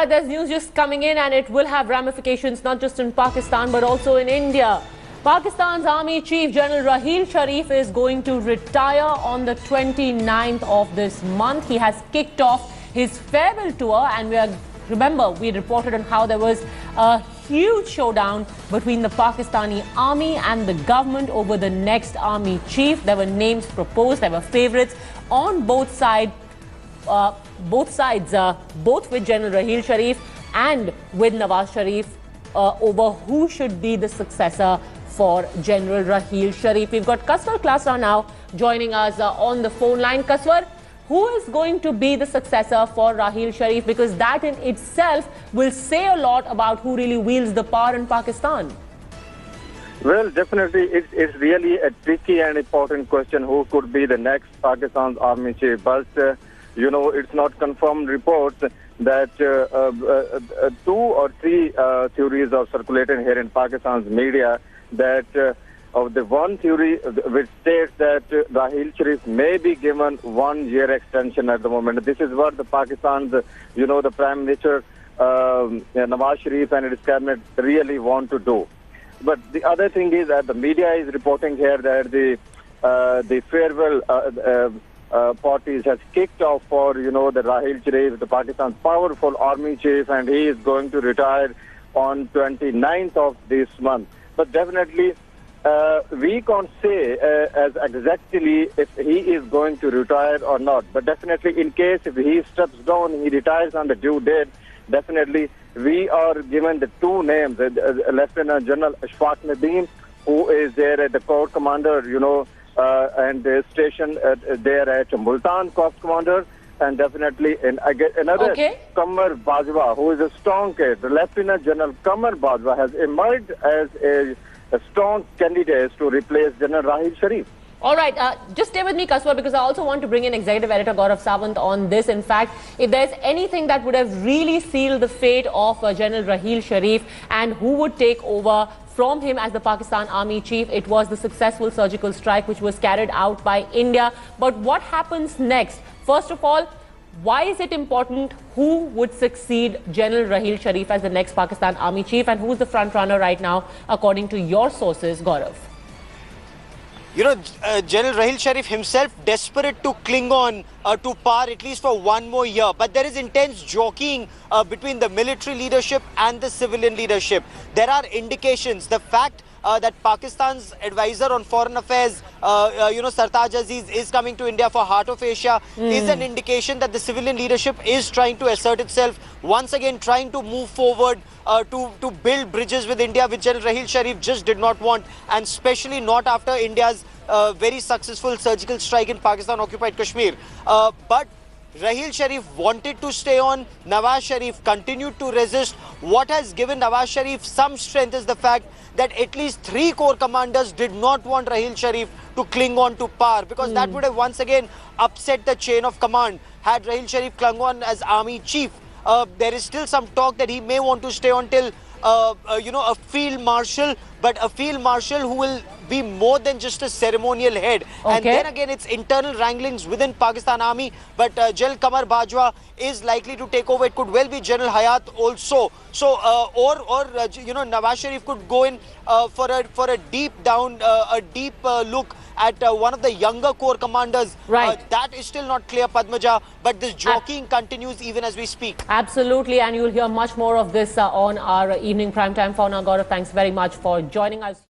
right, there's news just coming in and it will have ramifications not just in Pakistan but also in India. Pakistan's Army Chief General Raheel Sharif is going to retire on the 29th of this month. He has kicked off his farewell tour, and remember we reported on how there was a huge showdown between the Pakistani army and the government over the next army chief. There were names proposed, there were favorites on both sides. Both with General Raheel Sharif and with Nawaz Sharif over who should be the successor for General Raheel Sharif. We've got Kaswar Klasra now joining us on the phone line. Kaswar, who is going to be the successor for Raheel Sharif? Because that in itself will say a lot about who really wields the power in Pakistan. Well, definitely, it's really a tricky and important question, who could be the next Pakistan's army chief. But it's not confirmed reports that 2 or 3 theories are circulating here in Pakistan's media, that of the one theory which states that Raheel Sharif may be given 1-year extension at the moment. This is what the Pakistan's, the Prime Minister Nawaz Sharif and his cabinet really want to do. But the other thing is that the media is reporting here that the farewell parties has kicked off for, the Raheel Sharif, the Pakistan's powerful army chief, and he is going to retire on 29th of this month. But definitely, we can't say as exactly if he is going to retire or not. But definitely, in case if he steps down, he retires on the due date, definitely we are given the 2 names, Lieutenant General Ashfaq Nadeem, who is there at the corps commander, and stationed there at Multan Corps Commander, and definitely another Qamar Bajwa, who is a strong candidate. Lieutenant General Qamar Bajwa has emerged as a strong candidate to replace General Raheel Sharif. All right, just stay with me, Kaswar, because I also want to bring in Executive Editor Gaurav Sawant on this. In fact, if there's anything that would have really sealed the fate of General Raheel Sharif and who would take over from him as the Pakistan Army Chief, it was the successful surgical strike which was carried out by India. But what happens next? First of all, why is it important who would succeed General Raheel Sharif as the next Pakistan Army Chief, and who's the front runner right now according to your sources, Gaurav? General Raheel Sharif himself desperate to cling on to power at least for 1 more year. But there is intense jockeying between the military leadership and the civilian leadership. There are indications. The fact that Pakistan's advisor on foreign affairs, Sartaj Aziz, is coming to India for Heart of Asia is an indication that the civilian leadership is trying to assert itself, once again trying to move forward to build bridges with India, which General Raheel Sharif just did not want, and especially not after India's very successful surgical strike in Pakistan-occupied Kashmir. But Raheel Sharif wanted to stay on. Nawaz Sharif continued to resist. What has given Nawaz Sharif some strength is the fact that at least 3 corps commanders did not want Raheel Sharif to cling on to power, because that would have once again upset the chain of command had Raheel Sharif clung on as army chief. There is still some talk that he may want to stay on till a field marshal, but a field marshal who will be more than just a ceremonial head. And then again, it's internal wranglings within Pakistan Army. But General Qamar Bajwa is likely to take over. It could well be General Hayat also. So, Nawaz Sharif could go in for a deep look at one of the younger corps commanders. Right. That is still not clear, Padmaja, but this jockeying continues even as we speak. Absolutely, and you'll hear much more of this on our evening primetime. For now, Gaurav, thanks very much for joining us.